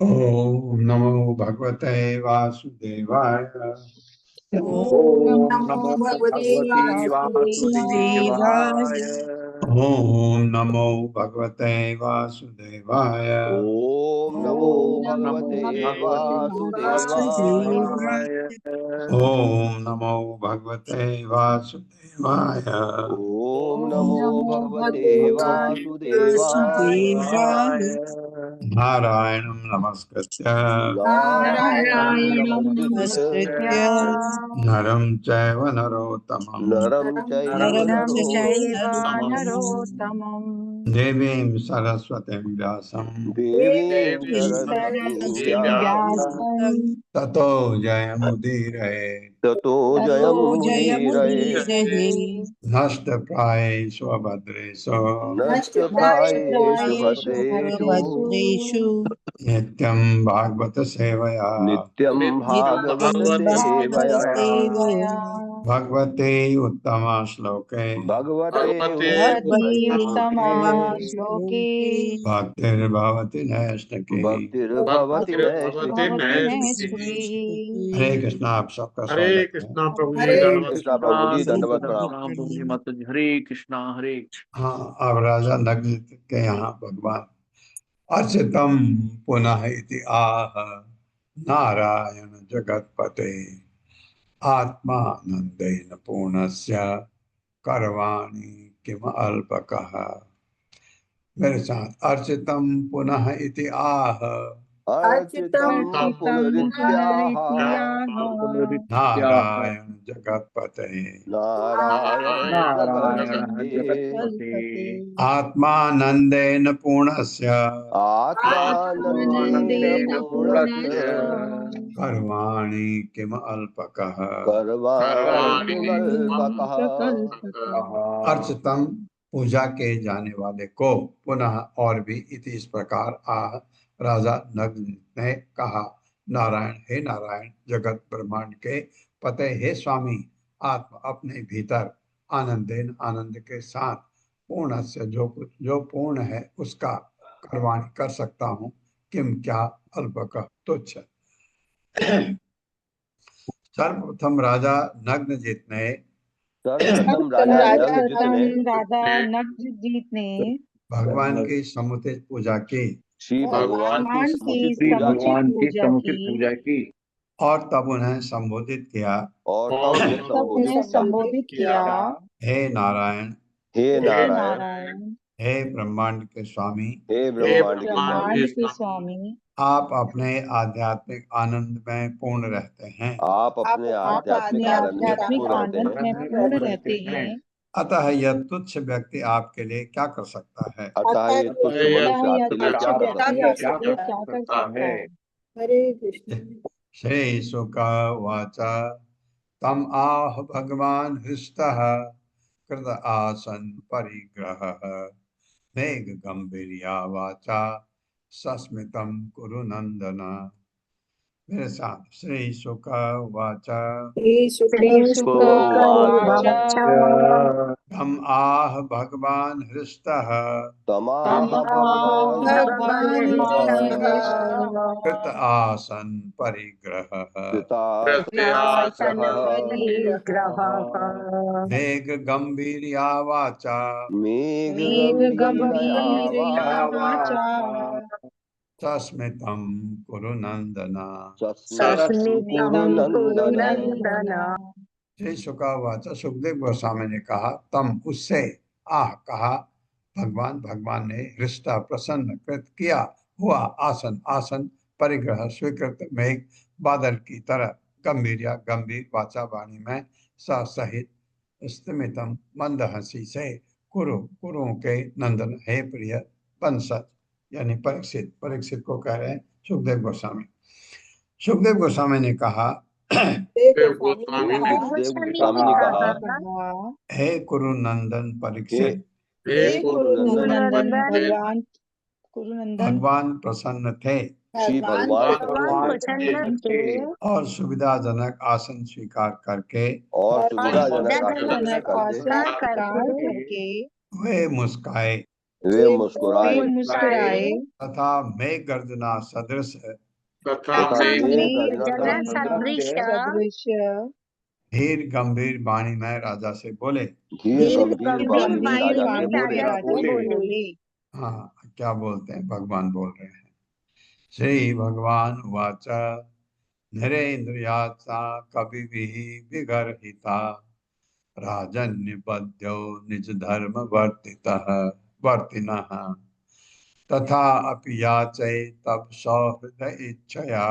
ओम नमो भगवते वासुदेवाय। ओम नमो भगवते वासुदेवाय। ओम नमो भगवते वासुदेवाय। ओम नमो भगवते वासुदेवाय। ओम नमो भगवते वासुदेवाय। ओम नमो भगवते वासुदेवाय। नारायणं नमस्कृत्य नारायणं नमस्कृत्य नरं चैव नरोत्तमं नरं चैव नरोत्तमम् देवीं सरस्वतीं व्यासं देवीं सरस्वतीं व्यासं ततो जयमुदीरये। ततो जयमुदीरये। नष्टप्रायेषु अभद्रेषु नष्टप्रायेषु भद्रेषु नित्यं भागवत सेवया नित्यं भागवत सेवया भगवते उत्तमा श्लोके भगवते उत्तमा श्लोके श्लोके भक्तिर्भवति नैष्ठिकी। भक्तिर्भवति भवति नैष्ठिकी। नैष्ठिकी। हरे कृष्णा। आप सबका हरे स्वागत है। कृष्णा प्रभु जी हरे दंडवत कृष्णा प्रभु जी दंडवत प्रणाम। प्रभु जी माता जी। हरे कृष्णा हरे कृष्णा। हाँ, अब राजा नग्न के यहाँ भगवान अर्चितम पुनः इति आह नारायण जगतपते आत्मानंदेन पूर्णस्य करवाणि किम अल्पकः। मेरे साथ अर्चितम पुनः इति आह। अर्चितं अर्चितं पुनरित्याह नारायण जगतपते नारायण नारायण जगत्पते जगत्पते आत्मानंदेन पूर्णस्य आत्मानंदेन आत्मानन्देन पूर्णस्य पूर्णस्य कर्माणि किम अल्पकः कर्माणि किमल्पकः प्रकल्पकः अर्चितम पूजा के जाने वाले को पुनः और भी इति इस प्रकार आह राजा नग्न ने कहा, नारायण हे नारायण जगत ब्रह्मांड के पते हे स्वामी, आत्मा अपने भीतर आनंदेन आनंद के साथ पूर्ण से जो कुछ जो पूर्ण है उसका कर्माणि कर सकता हूँ, किम क्या अल्पक तुच्छ। सर्वप्रथम राजा नग्नजीत ने सर्वप्रथम सर्वप्रथम राजा नग्नजित सर्वप्रथम ने राजा नग्नजीत ने भगवान की समुचित पूजा की श्री भगवान की भगवान की समुचित श्री पूजा की भगवान की पूजा समुचित की पूजा की और तब उन्हें संबोधित किया, और तब उन्हें तब उन्हें संबोधित संबोधित किया, हे नारायण, हे हे नारायण, नारायण, हे ब्रह्मांड के स्वामी, हे हे ब्रह्मांड के स्वामी, ब्रह्मांड के स्वामी, आप अपने आध्यात्मिक आनंद में पूर्ण रहते हैं, आप अपने आप अपने आध्यात्मिक आनंद में आध्यात्मिक पूर्ण रहते आनंद में हैं। पूर्ण रहते हैं। अतः यह तुच्छ व्यक्ति आपके लिए क्या कर सकता है। अतः ये तुच्छ अतः मनुष्य यह आपके लिए तुच्छ क्या कर व्यक्ति सकता है। आपके लिए क्या कर सकता है। हरे कृष्ण। श्री शुक उवाच तम आह भगवान हृष्टः कृत आसन परिग्रहः मेघ गंभीर्या वाचा सस्मितं कुरु नंदन। मेरे साथ श्री शुक उवाच श्री श्री शुक शुक उवाच उवाच तम आह भगवान हृष्टः तमाह तम भगवान भगवान भगवान् कृत आसन परिग्रहः कृतासनपरिग्रहः मेघ गंभीर्या वाचा मेघ मेघ गंभीरया गंभीरया वाचा वाचा सस्मितं कुरु नंदन। सस्मितं कुरु स्मितं कुरु नंदन। नंदन। श्री शुकावाच सुखदेव गोस्वामी ने कहा, तम उससे आह कहा, भगवान भगवान ने हृष्टा प्रसन्न कृत किया हुआ आसन आसन परिग्रह स्वीकृत मेघ बादल की तरह गंभीर या गंभीर वाचा वाणी में सहित स्मितम मंद हंसी से कुरु कुरुओं के नंदन हे प्रिय पंसत, यानी परीक्षित परीक्षित को कह रहे हैं सुखदेव गोस्वामी। सुखदेव गोस्वामी ने कहा, देव गोस्वामी ने कहा, हे कुरु नंदन हे परीक्षित, हे कुरु कुरु नंदन नंदन परीक्षित, भगवान कुरु नंदन भगवान प्रसन्न थे श्री भगवान प्रसन्न प्रसन्न थे और सुविधाजनक आसन स्वीकार करके और सुविधाजनक आसन सुविधाजनक करके आसन स्वीकार करके वे मुस्काए वे मुस्कुराए वे मुस्कुराए तथा मैं गर्जना सदृश तथा मेघ मेघ गर्जना गर्जना सदृश सदृश धीर गंभीर वाणी में राजा से बोले। धीर गंभीर वाणी में गंभीर राजा से वाणी बोले। में राजा से बोले। हाँ, क्या बोलते हैं, भगवान बोल रहे हैं। श्री भगवान वाच नरेन्द्रियाचा कवि विगर्हिता राजन्यपद्यो निज धर्म वर्तिनः तथा अपि याचे तब सौहृद इच्छया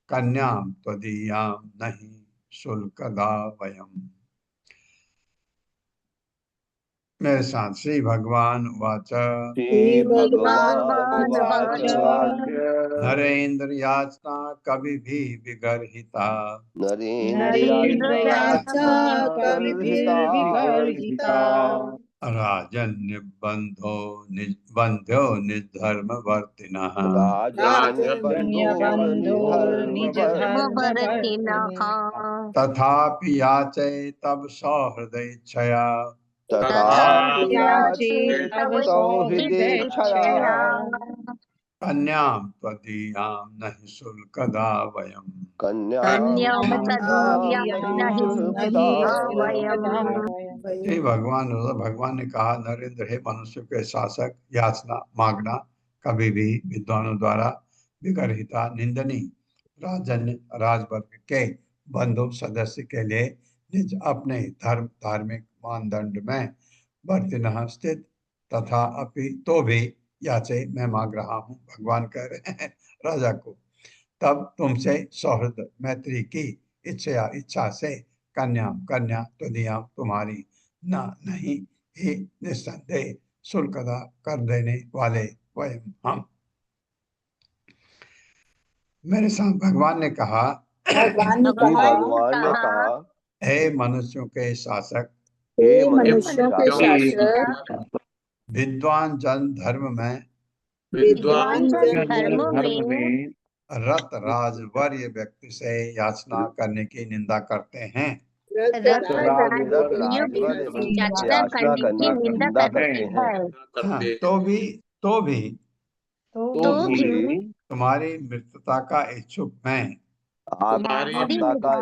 कन्यां त्वदीयां नहीं शुल्कदा वयम्। मेरे साथ श्री भगवान वाच श्री भगवान उवाच वाच नरेन्द्र याचना कवि भी विगर्हिता नरेन्द्रियाचा नरेन्द्रयाचा गर्हिता कविभिर्विगर्हिता राजन्य बंध्यो निर्धर्म वर्तिनः राजन्य बंधो बंधो निधर्म निज धर्म वर्तिनः वर्तिनः तथापि याचे तब सौहृदयच्छया तथापि तथापि याचे याचे तव सौहृदेच्छया सौहृदयच्छया कन्यां त्वदीयां नहि शुल्कदा वयम्। कन्यां कन्यां त्वदीयां नहि त्वदीयां शुल्कदा नहि वयम्। शुल्कदा वयम्। श्री भगवान ने कहा, नरेंद्र हे मनुष्य के शासक, याचना मांगना कभी भी विद्वानों द्वारा विगर्हिता निंदनीय राजन्य राजवर्ग के बंधु सदस्य के लिए निज अपने धार्मिक मानदंड में वर्तिनः स्थित तथा अपि तो भी याचे मैं मांग रहा हूँ। भगवान कह रहे हैं राजा को। तब तुमसे सौहृद मैत्री की इच्छा से कन्या तुदियाम तुम्हारी न नहीं ही निस्संदेह शुल्क अदा कर देने वाले वयम हम। मेरे साथ भगवान ने कहा, भगवान ने श्री कहा, भगवान ने कहा, हे मनुष्यों के शासक, हे हे मनुष्यों के शासक, विद्वान जन धर्म में विद्वान जन धर्म धर्म में रत राजवर्य व्यक्ति से याचना करने की निंदा करते हैं। रत रत राजवर्य राजवर्य व्यक्ति याचना करने की निंदा करते हैं। हाँ, तो भी तो भी तुम्हारी मृत्यता का इच्छुक मैं आपकी मृत्यु का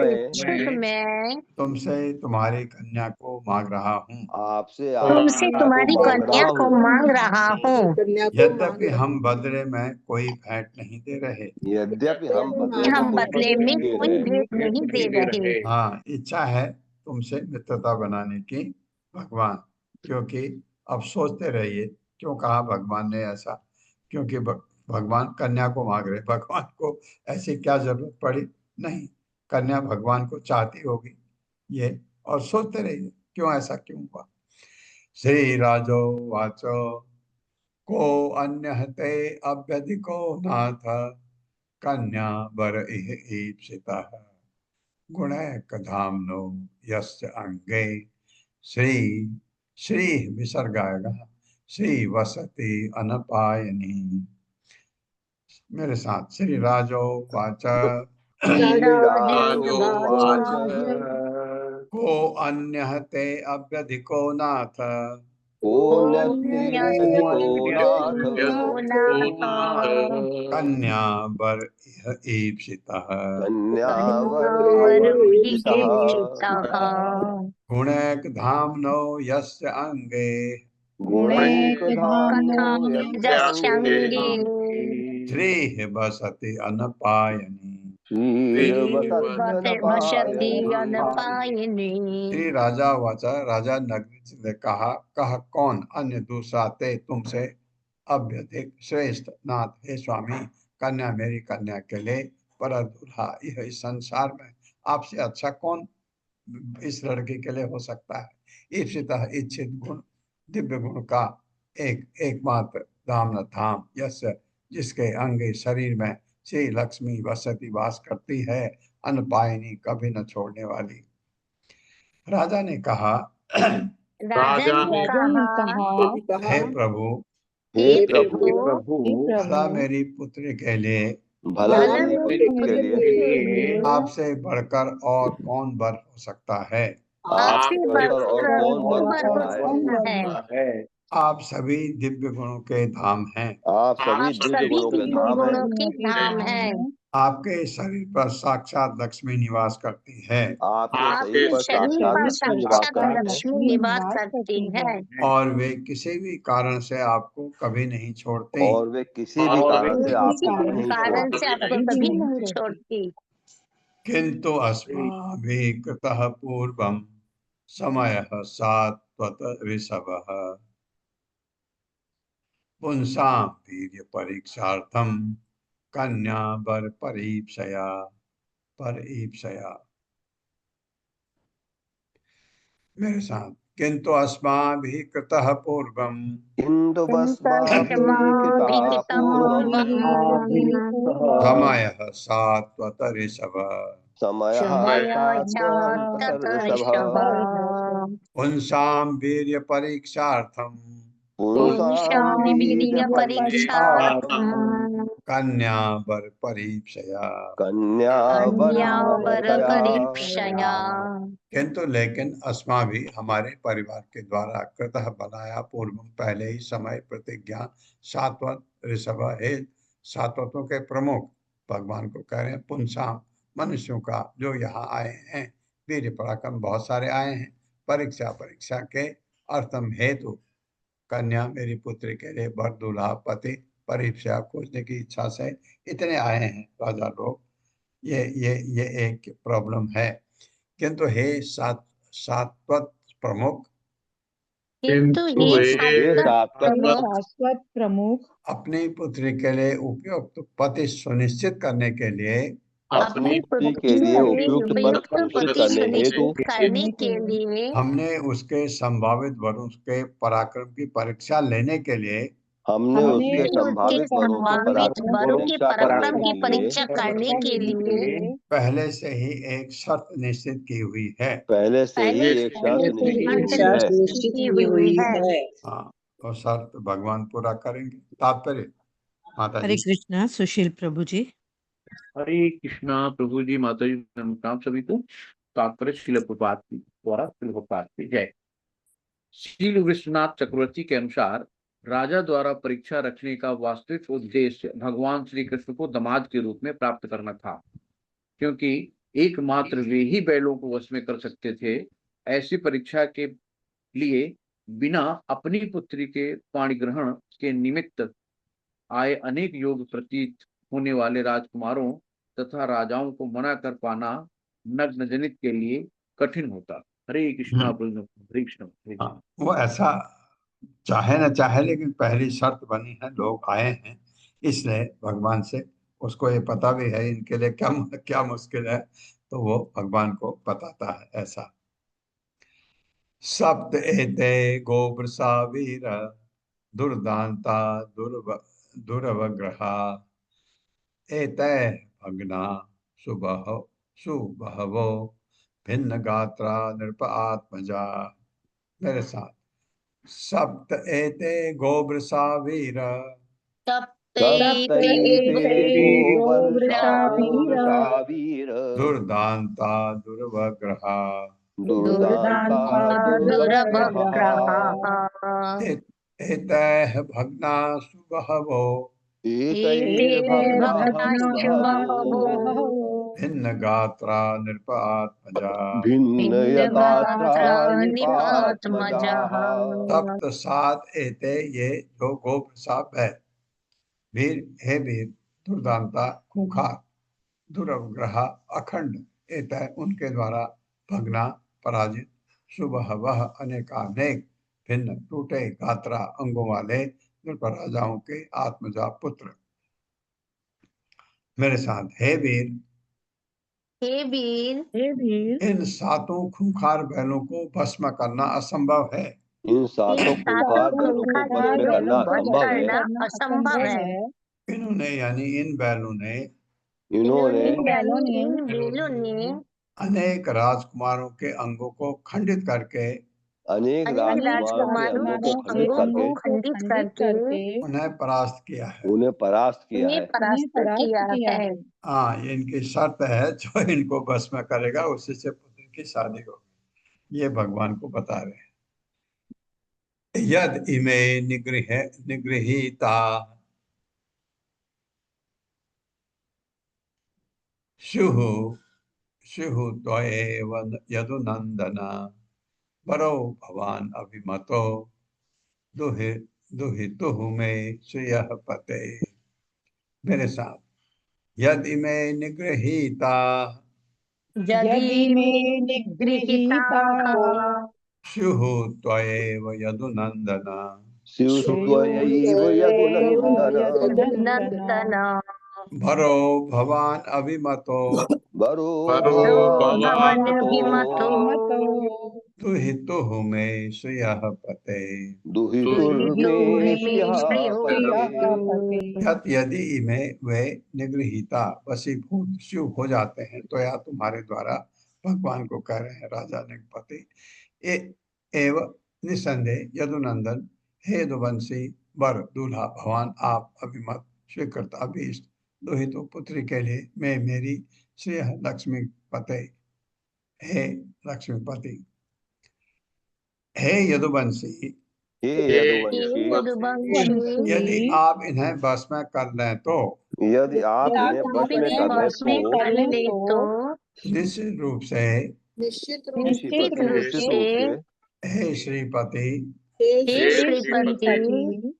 इच्छुक मैं तुमसे तुम्हारी कन्या को मांग रहा हूँ। आपसे तुमसे तुम्हारी कन्या को मांग रहा हूँ। कन्या को यद्यपि मांग रहा हम बदले में कोई भेंट नहीं दे रहे। यद्यपि हम हम बदले में दे कोई रहे भेंट नहीं दे रहे। हाँ, इच्छा है तुमसे मित्रता बनाने की भगवान, क्योंकि अब सोचते रहिए क्यों कहा भगवान ने ऐसा, क्योंकि भगवान कन्या को मांग रहे। भगवान को ऐसी क्या जरूरत पड़ी? नहीं, कन्या भगवान को चाहती होगी ये, और सोचते रहिए क्यों ऐसा क्यों हुआ। श्री राजो वाचो को अन्य हते अभ्यधिको नाथ कन्या वर इह ईप्सिता गुणैक धाम्नो यस्य अंगे श्री श्री विसर्ग आएगा, श्री वसति अनपायनी। मेरे साथ श्री राजो वाच राजो वाच को अन्य ते अभ्यधिको नाथ पुण्यस्तिको नाथ कन्या वर इह ईप्सितः कन्यावर गुणैक धाम्नो यस्य अंगे गुणैक धाम्नो यस्यांगे श्री वसति अनपायनी। श्री राजा वाचा, राजा नग्न ने कहा, कह कौन अन्य दूसरा ते तुमसे अभ्यधिक श्रेष्ठ नाथ, हे स्वामी, कन्या मेरी कन्या के लिए पर दूल्हा यह इस संसार में आपसे अच्छा कौन इस लड़की के लिए हो सकता है। ईप्सितः इच्छित गुण दिव्य गुण का एकमात्र धाम न धाम यश जिसके अंगे शरीर में श्री लक्ष्मी वसती वास करती है, अनपायनी कभी न छोड़ने वाली। राजा ने कहा, हे प्रभु, भला मेरी पुत्री के लिए भला मेरी पुत्री के लिए आपसे बढ़कर और कौन वर हो सकता है। आपसे बढ़कर और कौन वर हो सकता है। आप सभी दिव्य गुणों के धाम हैं। आप सभी दिव्य गुणों के धाम हैं। आपके शरीर पर साक्षात लक्ष्मी निवास करती है। आपके शरीर पर साक्षात लक्ष्मी निवास करती है। और वे किसी भी कारण से आपको कभी नहीं छोड़ती। और वे किसी भी कारण से आपको कभी नहीं छोड़ती। किंतु अस्माभिः कृतः पूर्वं समयः सात्वत ऋषभः पुंसां वीर्य परीक्षार्थं कन्या वर परीक्षया। मेरे साथ, किंतु अस्माभिः कृतः पूर्वं समयः सात्वत ऋषभः पुंसां वीर्य परीक्षार्थं कन्या वर परीक्षया। किंतु लेकिन अस्मा भी हमारे परिवार के द्वारा कृतः बनाया पूर्व पहले ही समय प्रतिज्ञा सात्वत ऋषभ है, सात्वतों के प्रमुख भगवान को कह रहे हैं, पुंसा मनुष्यों का जो यहाँ आए हैं, वीर पराक्रम बहुत सारे आए हैं, परीक्षा के अर्थम हेतु कन्या मेरी पुत्री के लिए वर दूल्हा पति परीक्षा खोजने की इच्छा से इतने आए हैं राजा लोग। ये एक प्रॉब्लम है। किंतु हे सात्वत प्रमुख, किंतु किंतु ये हे शाश्वत प्रमुख शाश्वत प्रमुख अपनी पुत्री के लिए उपयुक्त पति सुनिश्चित करने के लिए अपनी पुत्री के लिए उपयुक्त उपयुक्त पद पति करने हेतु सुनिश्चित करने के लिए हमने उसके संभावित वरों के पराक्रम की परीक्षा लेने के लिए हमने उसके उसके संभावित वरों की संभावित वरों के पराक्रम की परीक्षा परीक्षा करने के लिए पहले से ही एक शर्त निश्चित की हुई है। पहले से ही पहले एक शर्त से ही निश्चित की हुई है। निश्चित की हुई है। हाँ, तो शर्त भगवान पूरा करेंगे। तात्पर्य माता हरे जी। कृष्णा। सुशील प्रभु जी। हरे कृष्णा प्रभु जी, माता जी, नमस्कार सभी को। तात्पर्य श्रील प्रभुपाद की द्वारा, श्रील प्रभुपाद की जय। श्रील विश्वनाथ चक्रवर्ती के अनुसार राजा द्वारा परीक्षा रखने का वास्तविक उद्देश्य भगवान श्री कृष्ण को दामाद के रूप में प्राप्त करना था, क्योंकि एकमात्र वे ही बैलों को वश में कर सकते थे। ऐसी परीक्षा के लिए बिना अपनी पुत्री के पाणी ग्रहण के निमित्त आए अनेक योग प्रतीत होने वाले राजकुमारों तथा राजाओं को मना कर पाना नग्न जनित के लिए कठिन होता। हरे कृष्णा प्रभु, हरे कृष्ण, हरे कृष्ण। हाँ, वो ऐसा चाहे न चाहे, लेकिन पहली शर्त बनी है, लोग आए हैं, इसलिए भगवान से उसको ये पता भी है इनके लिए क्या क्या मुश्किल है, तो वो भगवान को बताता है ऐसा। सप्त एते गोवृषा वीर दुर्दांता दुरवग्रहा एते भग्ना सुबहवो भिन्न गात्रा नृप आत्मजा। मेरे साथ। सप्त एते गोवृषा वीर सप्त एते गोवृषा वीर दुर्दांता दुर्वग्रहा दुर्दांता दुर्वग्रहा एतैः भग्ना सुबहवो भिन्न गात्रा नृप आत्मजा। भिन्न गात्रा नृपात्मजा। सप्त सात एते ये जो गोवृषा है, वीर हे वीर, दुर्दांता खूंखार, दुरवग्रह अखंड, एतः उनके द्वारा भगना पराजित, सुबह वह अनेकानेक भिन्न टूटे गात्रा अंगों वाले नृप राजाओं के आत्मजा पुत्र। मेरे साथ। हे वीर, हे वीर, इन सातों खूंखार बैलों को भस्म करना असंभव है। इन सातों खूंखार बैलों को वश में करना असंभव है। असंभव है। इन्होंने यानी इन बैलों ने इन्होंने इन बैलों ने अनेक राजकुमारों के अंगों को खंडित करके अनेक अनेक राजकुमारों के अंगों को अंगों को खंडित खंडित करके उन्हें परास्त किया है। उन्हें परास्त किया है। परास्त किया है। हाँ, ये इनकी शर्त है, जो इनको भस्म करेगा उसी से पुत्र की शादी होगी। ये भगवान को बता रहे हैं। यद इमे निगृहीता शुः शुः त्वएव यदुनंदन वरो भवान अभिमतो दुहि दुहितुः मे श्रियः पते। मेरे साथ। यद इमे निगृहीता यदि में निगृहीता स्युः त्वएव यदुनंदन स्युस्त्वयैव यदुनन्दन नंदन भरो भवान अभिमतो वरो भवन भवानभिमतो दुहितुः मे श्रियः पते। दुहितुर्मे श्रियः पते। यदि इमे वे निगृहीता वशीभूत शिव हो जाते हैं, तो या तुम्हारे द्वारा भगवान को कह रहे हैं राजा निगपति, एव निसंदेह यदुनंदन, हे यदुवंशी वर दूल्हा भगवान आप अभिमत स्वीकृत अभीष्ट दुहितु पुत्री के लिए मैं मेरी श्री लक्ष्मी पते, हे लक्ष्मीपति, हे यदुवंशी, हे यदुवंशी, यदि आप इन्हें वश में कर लें तो यदि आप इन्हें वश में कर लें तो निश्चित रूप से निश्चित निश्चित रूप से हे श्रीपति, हे श्रीपति,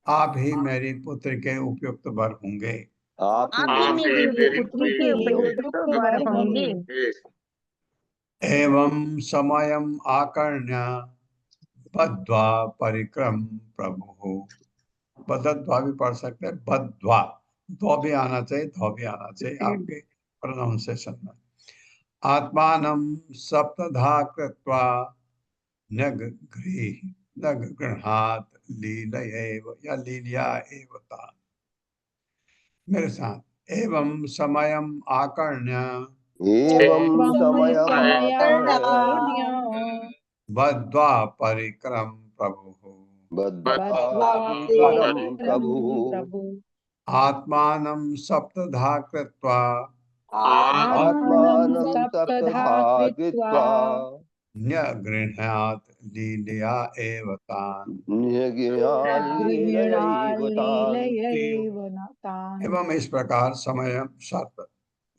आप ही मेरी पुत्र के उपयुक्त वर होंगे। आप ही मेरी पुत्री के उपयुक्त वर होंगे। एवं समयम आकर्ण्य बद्ध्वा परिक्रम प्रभु। बद्ध्वा भी पढ़ सकते हैं, बद्ध्वा, धो भी आना चाहिए, धो भी आना चाहिए आपके प्रोनाउंसिएशन में। आत्मानं सप्तधा कृत्वा न गृहात लीलयैव या लीलया एव तान्। मेरे साथ, एवं समयम् आकर्ण्य एवं एवं समयमाकर्ण्य समयाकर्ण्य बद्ध्वा परिक्रम प्रभुः बद्ध्वा बद्ध्वा परं परिक्रम प्रभुः प्रभु। आत्मानं सप्तधा कृत्वा आत्मानं आत्मानं सप्तधा सप्तधा कृत्वा कृत्वा न्यगृह्णात् लीलया एव तान्। निहग्यालीलयैव तान्। गृह्णालीलयैव न तान्। एवं इस प्रकार समय शर्त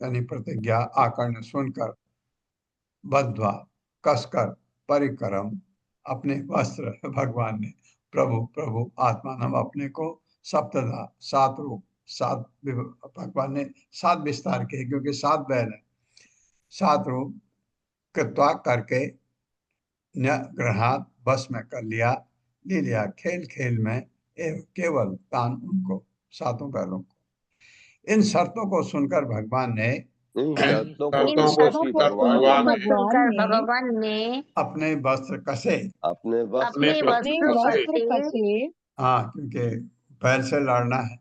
यानी प्रतिज्ञा आकर्ण सुनकर बद्ध्वा कसकर परिक्रम अपने वस्त्र भगवान ने प्रभु प्रभु आत्मानम अपने को सप्तधा सात रूप सात भगवान ने सात विस्तार किए क्योंकि सात बैल है, सात रूप कृत्वा करके न ग्रहात बस में कर लिया, ले लिया खेल खेल में एवं केवल तान उनको सातों बैलों को। इन शर्तों को सुनकर भगवान ने इन शर्तों को इन सुनकर शर्तों श्री को भगवान सुनकर ने भगवान सुनकर ने भगवान ने अपने वस्त्र कसे। अपने वस्त्र अपने अपने कसे वस्त्र कसे कसे हाँ, क्योंकि बैल से लड़ना है।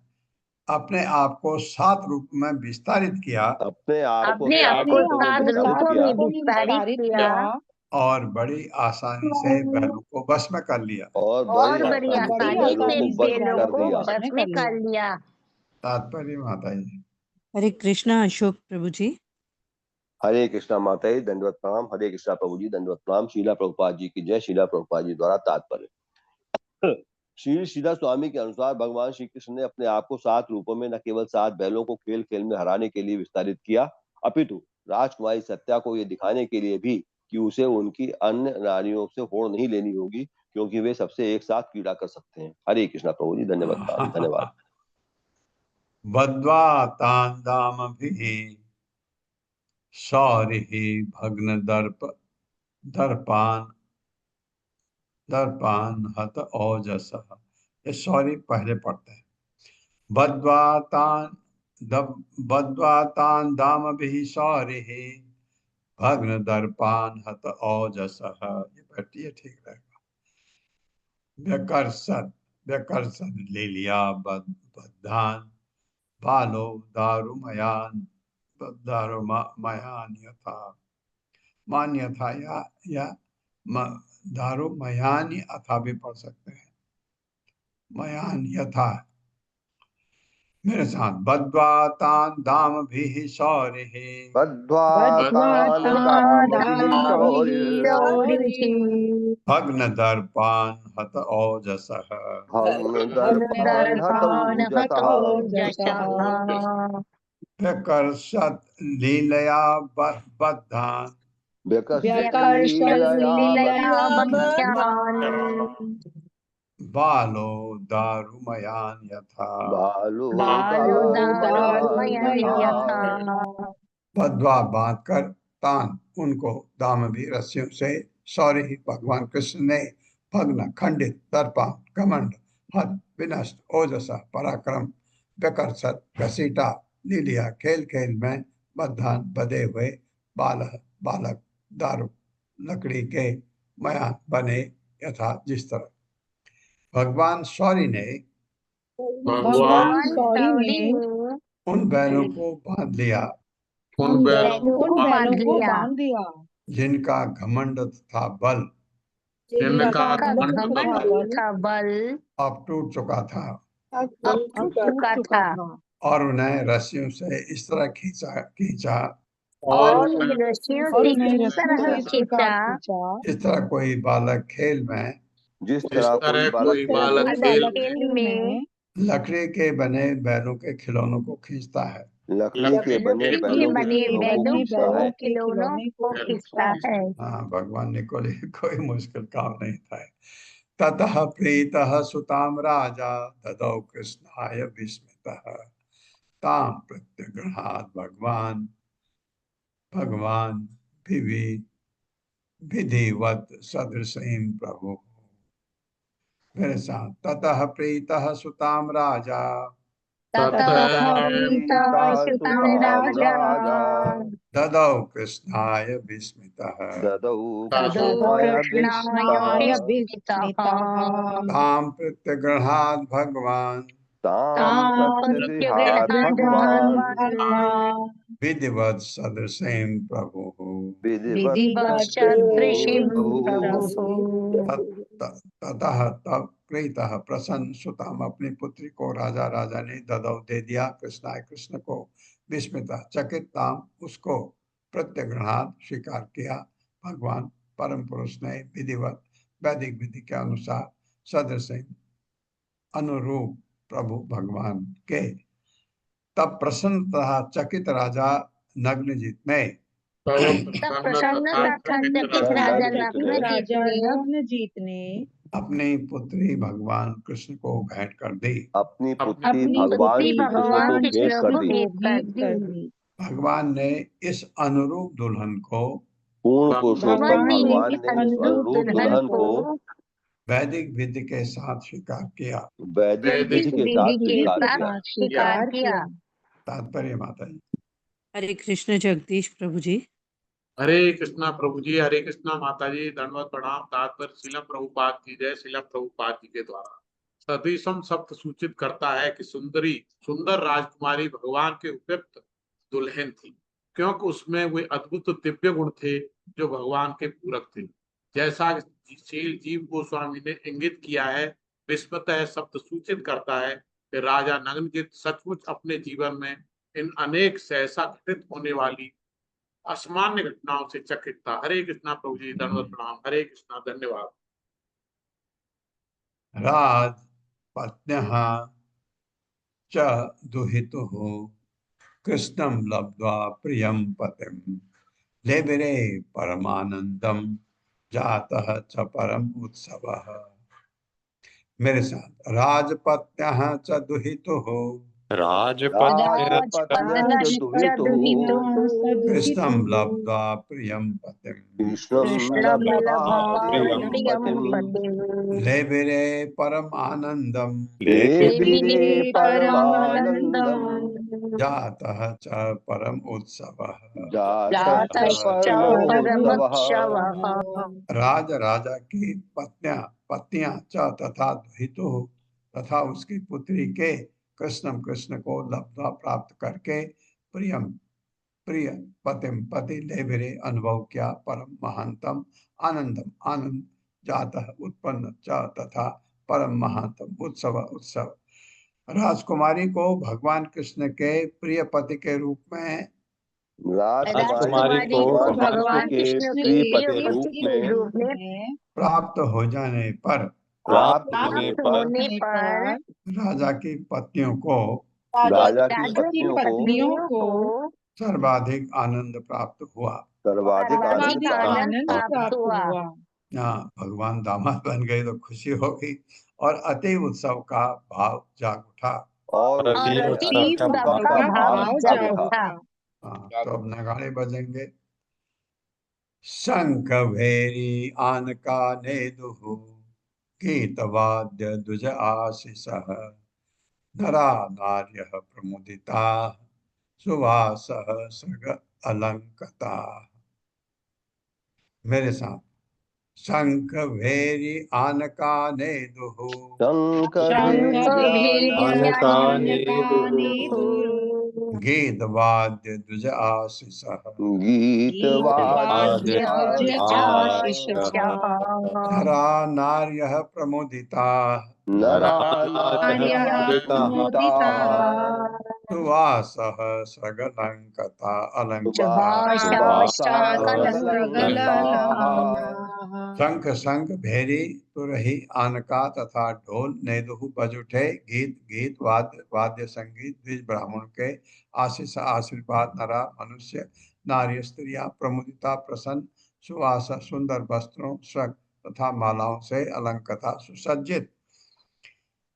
अपने आप को सात रूप में विस्तारित किया अपने आप को अपने सात आप अपने को रूपों आप में सात को विस्तृत सात रूपों किया में रूपों में विस्तारित विस्तारित किया किया और बड़ी आसानी से बैलों को वश में कर लिया। और बड़ी और बड़ी आसानी से बड़ी आसानी बैलों से को आसानी से वश में बैलों बैलों कर को को दिया। वश वश में में कर कर लिया। लिया। तात्पर्य माता जी। हरे कृष्णा अशोक प्रभु जी। हरे कृष्णा माता जी दंडवत प्रणाम। हरे कृष्णा प्रभु जी दंडवत प्रणाम। शीला प्रभुपाद जी की जय। शीला प्रभुपाद जी द्वारा तात्पर्य। श्री शीला स्वामी के अनुसार भगवान श्री कृष्ण ने अपने आप को सात रूपों में न केवल सात बैलों को खेल खेल में हराने के लिए विस्तारित किया, अपितु राजकुमारी सत्या को ये दिखाने के लिए भी कि उसे उनकी अन्य नारियों से होड़ नहीं लेनी होगी, क्योंकि वे सबसे एक साथ क्रीड़ा कर सकते हैं। हरे कृष्णा प्रभु जी धन्यवाद धन्यवाद। बद्ध्वा तान् दामभिः सौरिः भग्न दर्पान् हत ओजसः। ये सॉरी पहले पढ़ते हैं। बद्ध्वा तान् दामभिः सौरिः भग्न दर्पान् हत ओजसः। ये बैठिए, ठीक रहेगा। व्यकर्षद ले लिया बद्धान बालो दारुमयान यथा मान यथा या दारुमयान अथा भी पढ़ सकते हैं। मयान यथा। मेरे साथ, बद्ध्वा तान् दामभिः सौरिः बद्ध्वा बद्ध्वा तान् दामभिः दामभिः शौरिः सौरिः भग्न दर्पान् हत ओजसः। भग्न भग्न दर्पान् हतौ दर्पान दर्पान् जसः। हतौ हतो जसः। जसः। व्यकर्षद लीलया बद्धान् व्यकर्षत् व्यकर्षद लीलया लीलया बद्धान् बद्धान बालो दारुमयान यथा। बालो बालो दारुमयान् दारुमयन यथा। यथा। बद्ध्वा बांध कर, तान उनको, दाम भी रस्सियों से, सौरी ही भगवान कृष्ण ने, भग्न खंडित दर्पा घमंड हत विनष्ट ओजसा पराक्रम व्यकर्षत घसीटा लीलिया खेल खेल में बद्धान बधे हुए बालक दारू लकड़ी के मयान बने यथा जिस तरह। भगवान सौरी ने भगवान भगवान सौरी सौरी ने ने उन बैलों को बांध लिया उन बैलों उन को बैलों बांध को लिया बांध दिया जिनका घमंड था बल जिनका जिनका घमंड घमंड था बल था बल अब टूट चुका था अब अब टूट टूट चुका चुका था। था। और उन्हें रस्सियों से इस तरह खींचा खींचा और उन्हें रस्सियों और से उन्हें इस रस्सियों से तरह इस प्रकार खींचा खींचा जिस तरह कोई बालक खेल में जिस तरह कोई बालक जिस खेल तरह में कोई बालक खेल खेल में में लकड़ी के बने बैलों के खिलौनों को खींचता है। लकड़ी के बने लकड़ी के बैलों के बने खिलौनों को बैलों बने खींचता को बैलों है। के खिलौनों खिलौने को को खींचता खींचता है। हाँ, भगवान ने कोई मुश्किल काम नहीं था। ततः प्रीतः सुताम राजा ददौ कृष्णाय विस्मितः ताम प्रत्यगृहात् भगवान विधिवत सदृशीं प्रभु। मेरे साथ ततः प्रीतः सुताम राजा ततः प्रीतः सुतं राजा ददौ कृष्णाय विस्मितः ददौ ततो कृष्णाय कृष्णाय विस्मितः विस्मितः तां प्रत्यगृहात् भगवान् तां तां प्रत्यगृहात् प्रत्यगृहात् भगवान् भगवान् विधिवत् सदृशीं प्रभुः विधिवत् विधिवत् सदृशीं सदृशीं प्रभुः। प्रभुः ततः तब प्रीतः प्रसन्न सुताम अपनी पुत्री को राजा ने ददौ दे दिया कृष्णाय कृष्ण को विस्मिता चकित ताम उसको प्रत्यग्रहात स्वीकार किया भगवान परम पुरुष ने विधिवत वैदिक विधि के अनुसार सदृश अनुरूप प्रभु भगवान के तब प्रसन्न तथा चकित राजा नग्नजित ने तब प्रसन्न तथा चकित राजा नग्नजीत राजा ने नग्नजीत ने अपनी पुत्री भगवान कृष्ण को भेंट कर दी अपनी पुत्री अपनी भगवान पुत्री श्री कृष्ण को भगवान भेंट कृष्ण कर को दी। भेंट कर कर दी। दी। भगवान ने इस अनुरूप दुल्हन को पूर्ण पुरुषोत्तम भगवान ने भगवान इस ने इस अनुरूप अनुरूप दुल्हन दुल्हन को को वैदिक विधि के साथ स्वीकार किया वैदिक विधि के साथ विधि के स्वीकार साथ किया। स्वीकार किया। तात्पर्य माता जी हरे कृष्ण जगदीश प्रभु जी। हरे कृष्णा प्रभु जी, हरे कृष्णा माता जी, दंडवत प्रणाम। तात्पर्य शिला प्रभुपाद की जय। शिला प्रभुपाद जी के द्वारा सतीशम शब्द सूचित करता है कि सुंदर राजकुमारी भगवान के उपयुक्त दुल्हन थी, क्योंकि उसमें वे अद्भुत दिव्य गुण थे जो भगवान के पूरक थे। जैसा शील जीव गोस्वामी ने इंगित किया है, विस्मतः शब्द सूचित करता है कि राजा नग्नजित सचमुच अपने जीवन में इन अनेक सहसा घटित होने वाली असामान्य घटनाओं से चकित था। हरे कृष्णा प्रभु जी, दंडवत प्रणाम। हरे कृष्णा, धन्यवाद। राज पत्न्यः च दुहितुः कृष्णं लब्ध्वा प्रियं पतिं लेभिरे परमानंदम जातः च परम उत्सवः। मेरे साथ राजपत्न्यः च दुहितुः राजपत्न्य राजपत्न्यश्च दुहितुः कृष्णं लब्ध्वा प्रियं पतिं कृष्णं कृष्णं लब्ध्वा लब्ध्वा प्रियं प्रियं पतिम् पतिम् लेभिरे परम आनंदम लेभिरे परमानन्दम् परमानन्दम् जातः च परम उत्सवः। जातश्च जातश्च परमोत्सवः। परमोत्सवः। राजा की पत्नियां च तथा दुहितु तथा उसकी पुत्री के कृष्ण को लब्धा प्राप्त करके प्रिय पतिम पति लेभिरे अनुभव किया परम महानतम आनंद जातः उत्पन्न च तथा परम महानतम उत्सव राजकुमारी को भगवान कृष्ण के प्रिय पति के रूप में राजकुमारी राजकुमारी को को भगवान कृष्ण भगवान के कृष्ण के प्रिय प्रिय पति के रूप पति के में रूप में प्राप्त हो जाने पर प्राप्त होने प्राप्त पर होने पर राजा की पत्नियों को राजा की राजा की पत्नियों को पत्नियों को सर्वाधिक आनंद प्राप्त हुआ। सर्वाधिक आनंद सर्वाधिक प्राप्त आनंद प्राप्त हुआ। हाँ, भगवान दामाद बन गए तो खुशी हो गई और अति उत्सव का भाव जाग उठा। और और उसमें अति अति उत्सव का अति उत्सव उत्सव का का भाव भाव जाग जाग उठा। उठा। हाँ, तो अब नगाड़े बजेंगे। शंख भेरी आनकाने दुहु गीत वाद्य दुज आशीषः नरा नार्यः प्रमुदिता सुवासः सग अलंकता। मेरे साथ शंख भेरी आनकाने दुहु शंख शंख भेरियान आनकाने गीत वाद्य दुज आशीषः गीत वाद्य वाद्य दुज आशीषः नरा नार्यः प्रमुदिता नरा नार्यः नार्यः प्रमुदिताः सुवासः सगलंकता सुभाषा सगलंकताः। शंख शंख भेरी तुरही आनका तथा ढोल नेदुहु बज उठे गीत वाद्य संगीत द्विज ब्राह्मण के आशीष आशीर्वाद नरा मनुष्य नारी स्त्रियां प्रमुदिता प्रसन्न सुवास सुंदर वस्त्रों सग तथा मालाओं से अलंकता सुसज्जित।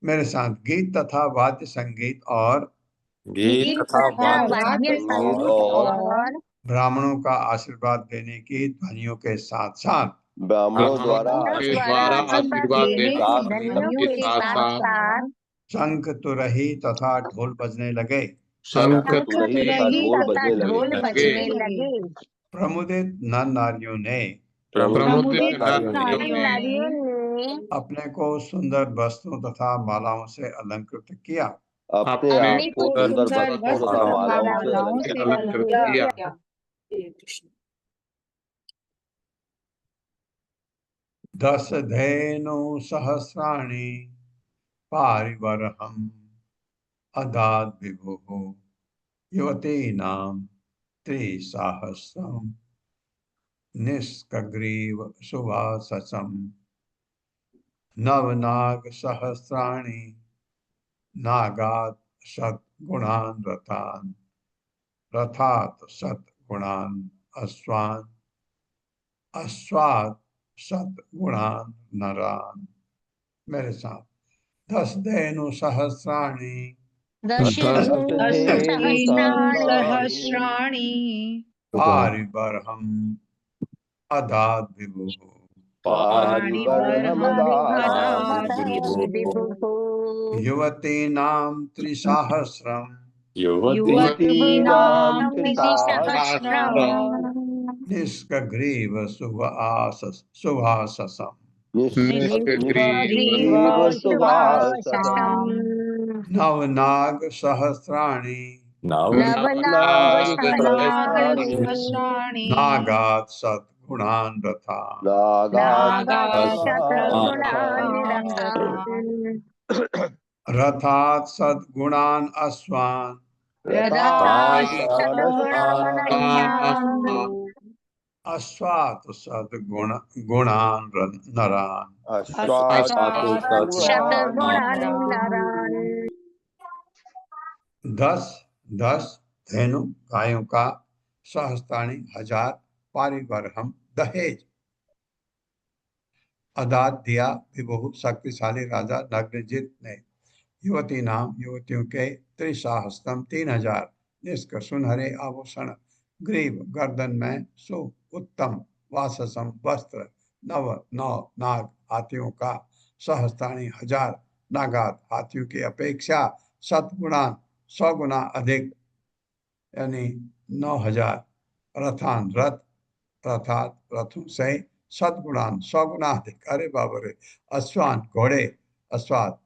मेरे साथ गीत तथा वाद्य संगीत और गीत तथा वाद्य संगीत संगीत और और ब्राह्मणों का आशीर्वाद देने की ध्वनियों के साथ साथ ब्राह्मणों द्वारा के द्वारा आशीर्वाद देने साथ धनियों के के साथ साथ साथ शंख तुरही तथा ढोल बजने लगे। शंख शंख तुरही तथा ढोल तथा बजने ढोल लगे। बजने लगे। प्रमुदित नर नारियों ने प्रमुदित नर नारियों नारियों ने ने अपने को सुंदर वस्त्रों तथा मालाओं से अलंकृत किया। अपने अपने आप को सुंदर वस्त्रों तथा मालाओं से अलंकृत किया। किया। दश धेनु सहस्राणि पारिवरहम् अदाद विभुः युवतीनां त्रिसाहस्रम् निष्कग्रीव सुवाससम् नवनाग सहस्राणि नागात् सद्गुणान् रथान् रथात् सद्गुणान् अश्वान् अश्वात् सद्गुणान् नरान्। मेरे साथ 10 धेनु सहस्राणि दश धेनु सहस्राणि पारिबर्हम् अदाद विभुः युवतीनां त्रिसाहस्रम् युवतीनां निष्कग्रीव सुवाससम् निष्कग्रीव सुवाससम् नवनाग सहस्राणि नवनाग सहस्राणि नागात् सद्गुणान् रथान् नागात् रथात् सद्गुणान् अश्वान् अश्वात् सद्गुणान् नरान्। नरान्। 10 धेनु गायों का, सहस्त्राणी 1000 पारिबर्हम दहेज, अदात दिया विभु शक्तिशाली राजा नग्नजित ने, युवती नाम युवतियों के त्रिसाहस्त्रम 3000 निष्क सुनहरे आभूषण, ग्रीव गर्दन में सु उत्तम वाससम वस्त्र, नव नाग हाथियों का, सहस्त्राणी 1000 नागात हाथियों की अपेक्षा, सतगुणान 100 गुना अधिक यानी 9000, रथान रथ रथात रथों से, सतगुणान 100 गुना अधिक, अरे बाबा रे, अश्वान घोड़े, अश्वात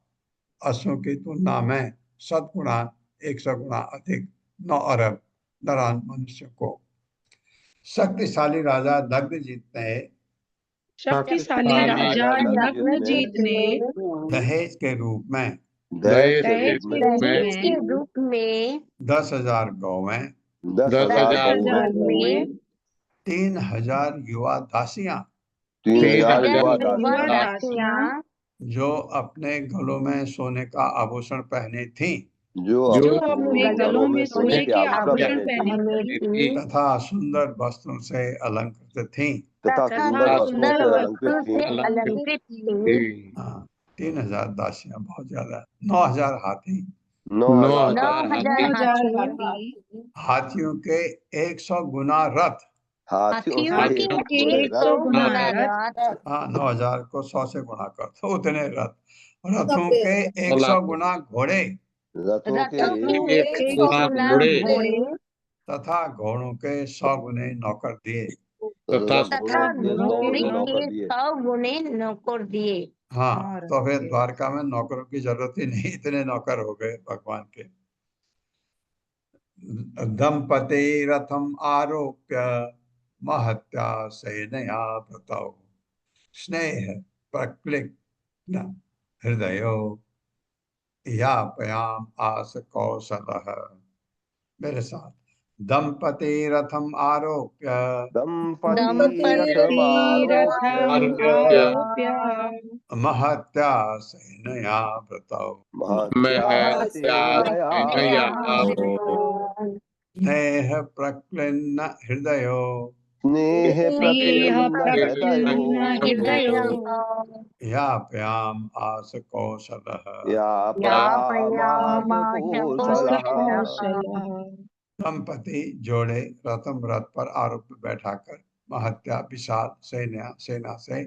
अश्वों की तुलना में सतगुणान 100 गुना अधिक, 9 अरब नरान मनुष्य को। शक्तिशाली राजा नग्नजित ने दहेज के रूप में 10,000 गौवें, 3,000 युवा दासियां, 3000 युवा दासियां जो अपने गलों में सोने का आभूषण पहने थीं, जो अपने गलों में सोने के आभूषण पहने थीं तथा सुंदर वस्त्रों से अलंकृत थीं। तथा सुंदर वस्त्रों से अलंकृत थीं। 3,000 दासियां बहुत ज्यादा, 9,000 हाथी, 9,000 हाथियों के 100 गुना रथ, हाथियों के 100 गुना रथ, 9,000 को 100 से गुणा कर तो उतने रथ, रथों के 100 गुना घोड़े, रथों के 100 गुना घोड़े तथा घोड़ों के 100 गुने नौकर दिए। नौकर दिए। हाँ, तो फिर द्वारका में नौकरों की जरूरत ही नहीं, इतने नौकर हो गए भगवान के। दंपति रथम आरोप्य महत्या सेनया व्रतौ, स्नेह प्रक्लिन्न हृदयो यापयाम आस कौशलः। मेरे साथ, दंपति रथम आरोप्य महत्या सेनया व्रतौ, स्नेह प्रक्लिन्न हृदयो यापयाम आस कौशलः। दंपति जोड़े रथम रथ पर आरोप बैठाकर महत्या विशाल सेना से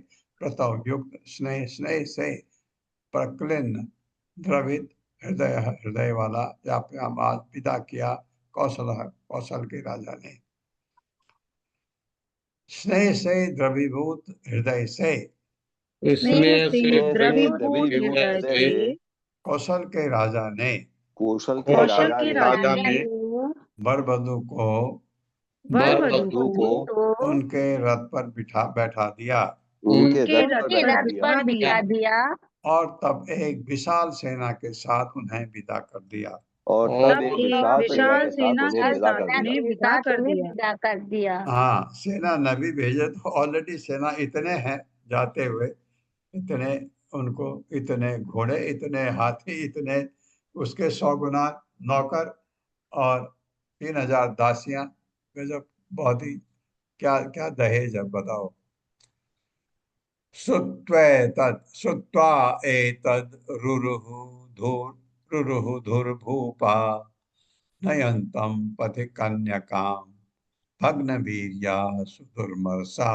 प्रतव युक्त स्नेह स्नेह से प्रक्लिन्न द्रवित हृदय वाला याप्यामाद विदा किया कौशल के राजा ने। स्नेह से द्रवीभूत हृदय से स्नेह से द्रवीभूत द्रवीभूत हृदय हृदय से से कौशल के राजा ने कौशल के कौशल राजा के ने राजा ने बरबधु को बरबधु को उनके रथ पर बैठा दिया उनके उनके रथ पर के बैठा रथ दिया पर बिठा दिया और तब एक विशाल सेना के साथ उन्हें विदा कर दिया। और और तब एक तब विशाल एक सेना के विशाल साथ सेना उन्हें के विदा कर साथ दिया। उन्हें विदा कर दिया। हाँ, सेना नबी भेजे तो ऑलरेडी सेना इतने हैं जाते हुए, इतने उनको, इतने घोड़े, इतने हाथी, इतने उसके 100 गुना नौकर और 3000 दासियां। गजब, बहुत ही क्या क्या दहेज है, बताओ। श्रुत्वा एतद् रुरुः धुर्भूपा नयन्तं पथि कन्यकां भग्नवीर्या सुदुर्मर्षा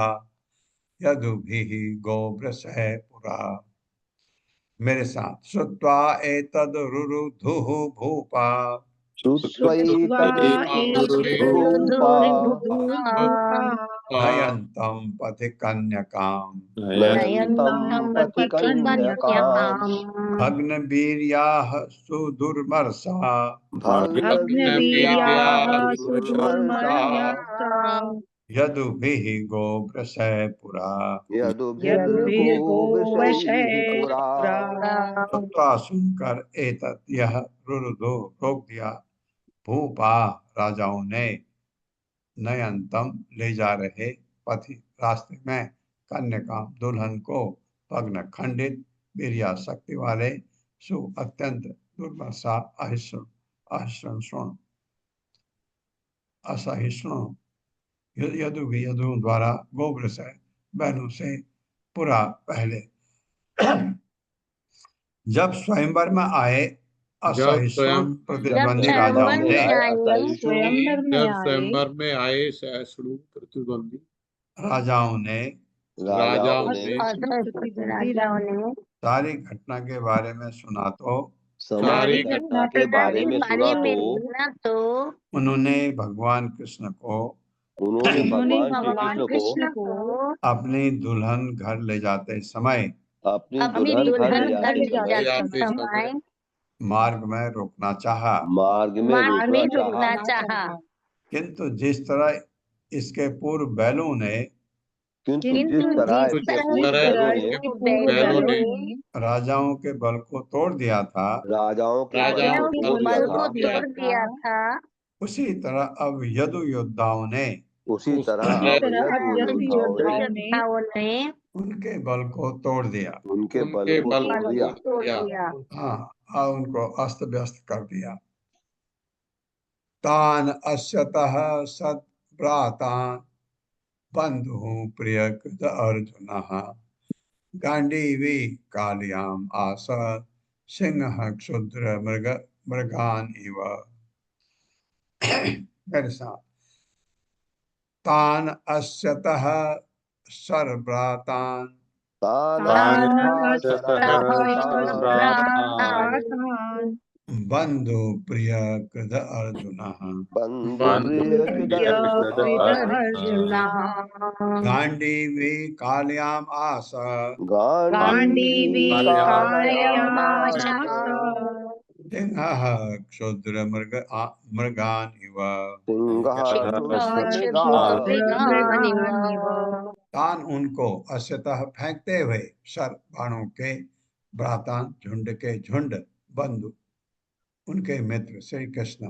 यदुभिः गोवृषः पुरा। मेरे साथ, श्रुत्वा एतद् रुरुधुः भूपा नयन्तं पथि कन्यकां भग्नवीर्याः सुदुर्मर्षा यदुभिः गोवृषः पुरा। श्रुत्वा सुनकर एतत् यह रुरुधु रोक दिया, भूपा राजाओं ने, नयंतम ले जा रहे, पथि रास्ते में, कन्या दुल्हन को, भग्न खंडित, वीर्या शक्ति वाले, सु अत्यंत दुर्मर्षा असहिष्णु यदु द्वारा गोवृष बहनों से पूरा पहले जब स्वयंवर में आए असहिष्णु प्रतिद्वंदी राजाओं ने, जब स्वयंवर में आए सहिष्णु प्रतिद्वंदी राजाओं ने सारी घटना के बारे में सुना तो उन्होंने भगवान कृष्ण को अपनी दुल्हन घर ले जाते समय मार्ग में रोकना चाहा, किंतु जिस तरह इसके पूर्व बैलों ने राजाओं के बल को तोड़ दिया था, उसी तरह अब यदु योद्धाओं ने उनके बल को तोड़ दिया, हाँ, उनको अस्त व्यस्त कर दिया। तान अस्यतः सद्भ्रातान् बंधु प्रिय कृत अर्जुनः गांडीवी कालियाम आस सिंह क्षुद्र मृगान इव। मेरे साथ, तान अस्यतः सर्वभ्रातान् बंधु प्रिय कृत अर्जुनः गांडीवी कालियाम आस सिंहः क्षुद्र मृगान इव। तान उनको अस्यतः फेंकते हुए सर बाणों के भ्रातान झुंड के झुंड बंधु उनके मित्र श्री कृष्ण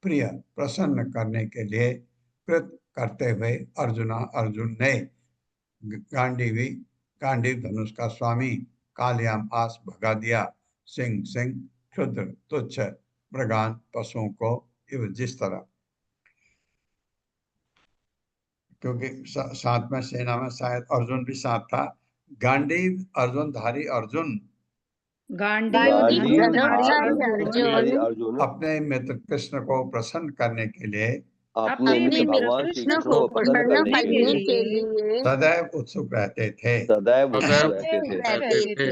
प्रिय प्रसन्न करने के लिए कृत करते हुए अर्जुन ने गांडीव धनुष का स्वामी कालियाम आस भगा दिया, सिंह क्षुद्र तुच्छ मृगान पशुओं को इव जिस तरह, क्योंकि साथ में सेना में शायद अर्जुन भी साथ था। गांडीव अर्जुनधारी अर्जुन अपने मित्र कृष्ण को प्रसन्न करने के लिए अपने मित्र भगवान श्री कृष्ण को प्रसन्न करने के लिए सदैव उत्सुक रहते थे। सदैव उत्सुक सदैव रहते थे। रहते थे।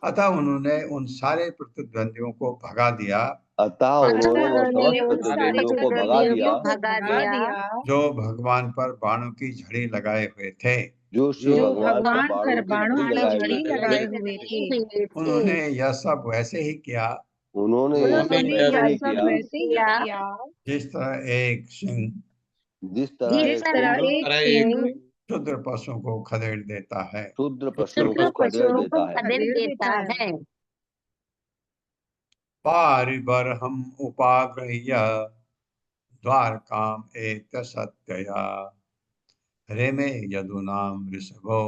अतः उन्होंने उन सारे प्रतिद्वंदियों को भगा दिया अतः उन्होंने उन समस्त उन सारे प्रतिद्वंदियों को भगा दिया भगा दिया जो भगवान पर बाणों की झड़ी लगाए हुए थे। जो श्री जो भगवान पर भगवान पर बाणों की बाणों झड़ी की लगाए झड़ी हुए थे। लगाए हुए थे। उन्होंने यह सब वैसे ही किया उन्होंने यह सब उन्होंने वैसे यह ही सब किया वैसे ही किया जिस तरह एक सिंह जिस तरह जिस एक तरह सिंह एक तरह सिंह क्षुद्र पशु को खदेड़ देता है। शूद्र पशुओं को खदेड़ देता है। खदेड़ देता है। पारिबर्हम उपाग्रह्य द्वारकाम एक सत्यया रेमे यदुनाम ऋषभो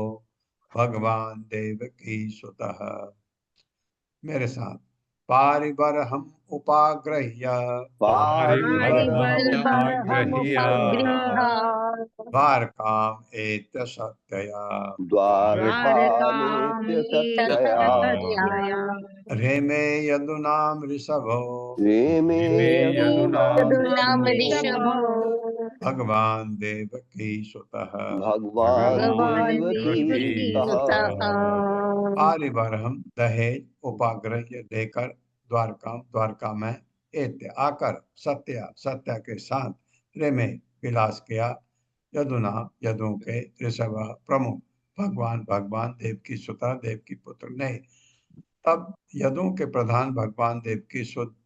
भगवान देवकी सुतः। मेरे साथ पारिबर्हम उपाग्रह्य द्वारकाम एक सत्यया द्वारकामेत्य सत्यया रेमे यदुनाम ऋषभो रेमे यदुनाम ऋषभो भगवान देवकी सुतः। भगवान देवकी सुतः। पारिबर्हम दहेज उपाग्रह्य देकर द्वारका में एत्य आकर सत्या के साथ रेमे विलास किया यदुना यदुओं के ऋषभ प्रमुख भगवान देव की सुता देव की पुत्र ने। तब यदुओं के प्रधान भगवान देव की सुत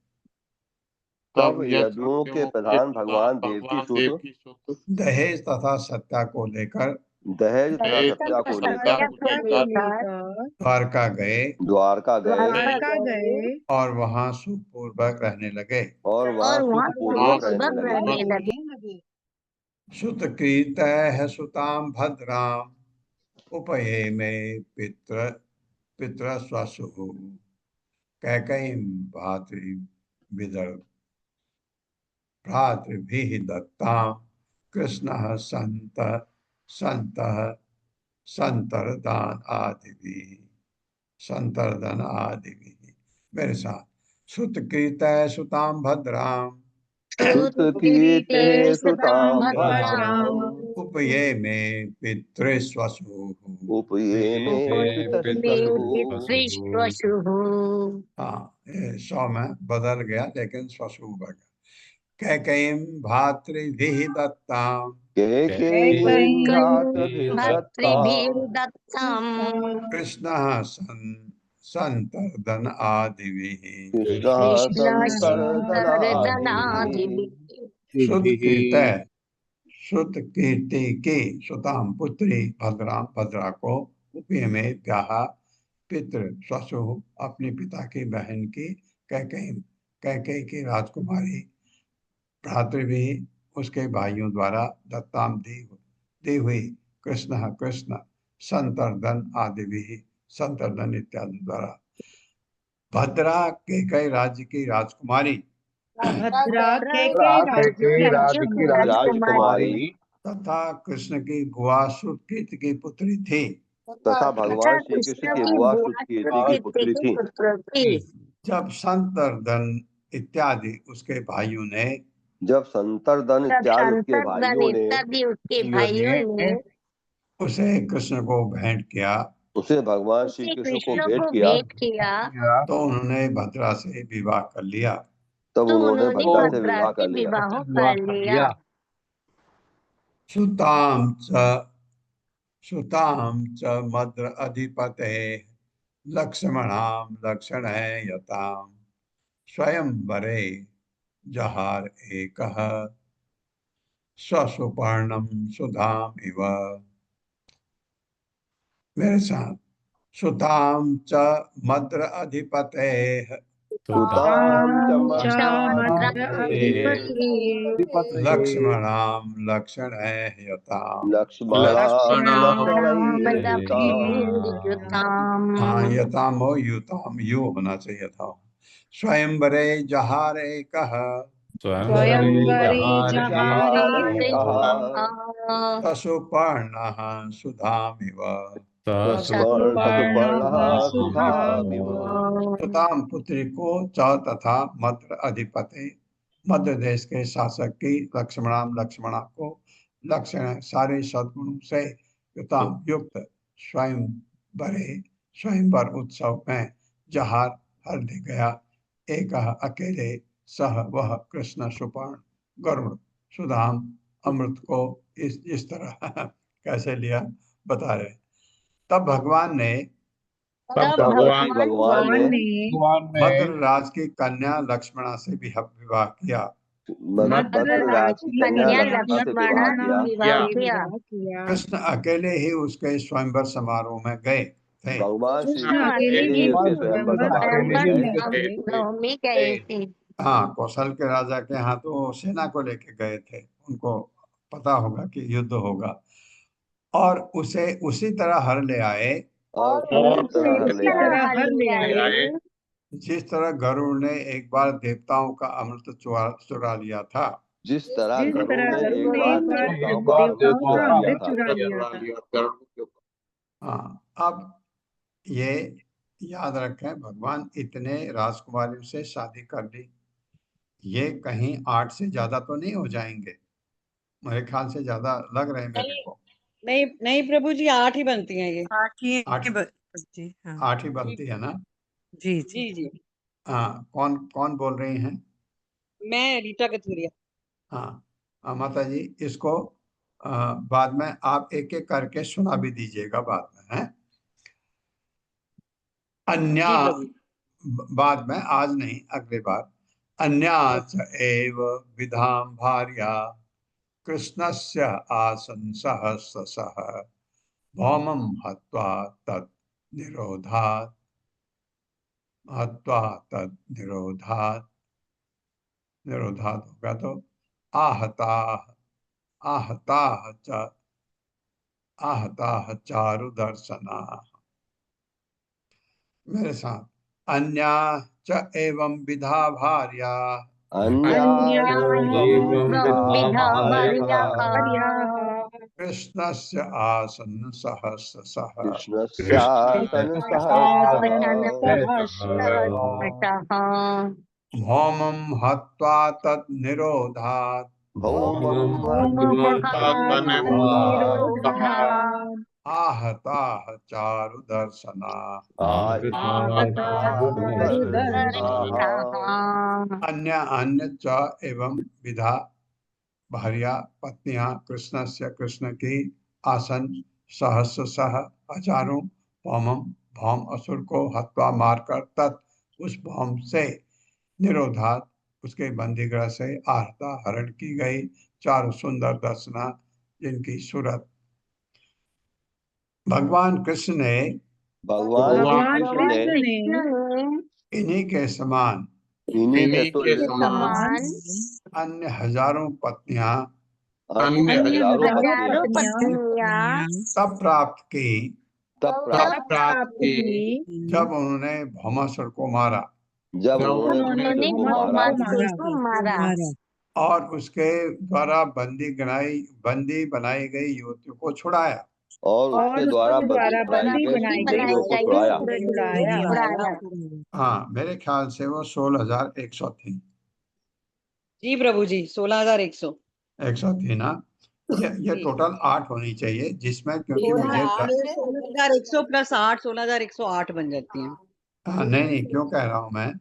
तब यदुओं के प्रधान भगवान देव की सुत दहेज तथा सत्या को लेकर दहेज तथा सत्या को लेकर द्वारका गए और वहां सुखपूर्वक रहने लगे। सुखपूर्वक रहने लगे। सुतकृत सुताम भद्राम उपये में पितृ स्वसु कैकई भ्रातृभिः दत्तां कृष्णः संतर्दन आदिभिः। मेरे साथ सुतकृत सुताम भद्राम सुतां भद्राम उपये में पितृस्वसु उपये में पितृस्वसु। हाँ, ये 100 में बदल गया लेकिन स्वसु बढ़ गया। कैकयीं भातृभिः दत्तां कृष्णः संतर्दन आदिभिः। शुद्ध कीर्ति की सुताम पुत्री भद्रा को उपये में ब्याह पितृ स्वसु अपने पिता की बहन की कैकेयी की राजकुमारी भ्रातृ उसके भाइयों द्वारा दत्ताम दी हुई कृष्ण संतर्दन आदि भी संतर्दन इत्यादि द्वारा भद्रा कैकेयी राज्य की राजकुमारी राजकुमारी तथा कृष्ण की बुआ सुतकीर्ति की पुत्री थी। तथा भगवान श्री कृष्ण की बुआ सुतकीर्ति की पुत्री थी। जब संतर्दन इत्यादि उसके भाइयों ने उसके भाइयों ने उसे कृष्ण को भेंट किया उसे भगवान श्री कृष्ण को भेंट किया तो उन्होंने भद्रा से विवाह कर लिया। तब उन्होंने भद्रा से विवाह कर लिया। सुताम च मद्र अधिपते लक्ष्मणाम लक्षणयताम स्वयंवरे जहार एकः स्वसुपर्णम सुधाम इव। मेरे साथ सुताम च मद्र अधिपते लक्ष्मणाम लक्षणयताम यताम हो युताम यू होना चाहिए था। स्वयंवरे जहार एकः सुपर्णः सुधामिव। सुताम पुत्री को च तथा मद्र अधिपति मध्य देश के शासक की लक्ष्मणा को लक्षण सारे सद्गुणों से युक्त स्वयंवर उत्सव में जहार हर ले गया। एक अकेले सह वह कृष्ण सुपर्ण गरुड़ सुदाम अमृत को इस तरह कैसे लिया बता रहे। तब भगवान ने भगवान भगवान ने भद्रराज की कन्या लक्ष्मणा से भी विवाह किया। भद्रराज की कन्या लक्ष्मणा से विवाह किया। विवाह किया। कृष्ण अकेले ही उसके स्वयंवर समारोह में गए थे। भगवान श्री कृष्ण कृष्ण अकेले अकेले ही ही उसके स्वयंवर स्वयंवर समारोह में समारोह गए। में गए। में गए थे। हाँ, कौशल के राजा के यहाँ तो सेना को लेके गए थे, उनको पता होगा कि युद्ध होगा, और उसे उसी तरह हर ले आए और और उसी तरह हर ले आए हर ले आए जिस तरह गरुड़ ने एक बार देवताओं का अमृत चुरा लिया था। जिस तरह जिस गरुड़ तरह ने गरुड़ एक ने बार एक बार देवताओं का अमृत चुरा लिया था। चुरा लिया था। हाँ, अब ये याद रखें, भगवान इतने राजकुमारियों से शादी कर ली, ये कहीं 8 से ज्यादा तो नहीं हो जाएंगे, मेरे ख्याल से ज्यादा लग रहे हैं मेरे को। नहीं नहीं प्रभु जी 8 ही बनती हैं ये। 8 ही आठ- जी हाँ 8 ही बनती है ना। जी जी जी जी। हाँ, कौन कौन बोल रही हैं? मैं रीटा कथूरिया। हाँ, माता जी, इसको बाद में आप एक एक करके सुना भी दीजिएगा बाद में, है अन्या, जी प्रभु। बाद में, आज नहीं, अगली बार। अन्याच एव विधाम भार्या कृष्णस्य आसन सहस्रशः भौमं हत्वा तत् निरोधात् होगा तो आहता चारु दर्शना। मेरे साथ, अन्या च एवं विधा भार्या अन्या कृष्णस्य आसन सहस्रशः कृष्णस्यासन भौमं हत्वा तत् निरोधात् आहता चारु दर्शना। अन्य अन्य च एवं विधा भार्या पत्नियां कृष्णस्य कृष्ण की आसन सहस्रशः हजारों भौमम भौम असुर को हत्वा मारकर तत् उस भौम से निरोधात उसके बंदीगृह से आहता हरण की गई चारों सुंदर दर्शना जिनकी सूरत। भगवान कृष्ण ने इन्हीं के समान इन्हीं के तुल्य अन्य हजारों पत्नियां अन्य हजारों पत्नियां तब प्राप्त की जब उन्होंने भौमासुर को मारा जब उन्होंने भौमासुर को मारा और उसके द्वारा बंदी बनाई गई युवतियों को छुड़ाया। और उसके द्वारा बंदी बनाई गई युवतियों को छुड़ाया। हाँ, मेरे ख्याल से वो 16,100 थी। जी प्रभु जी 16,100 थी ना। ये टोटल 8 होनी चाहिए, जिसमें क्योंकि मुझे 16,100 प्लस 8 16,108 बन जाती हैं। हाँ, नहीं, क्यों कह रहा हूँ मैं,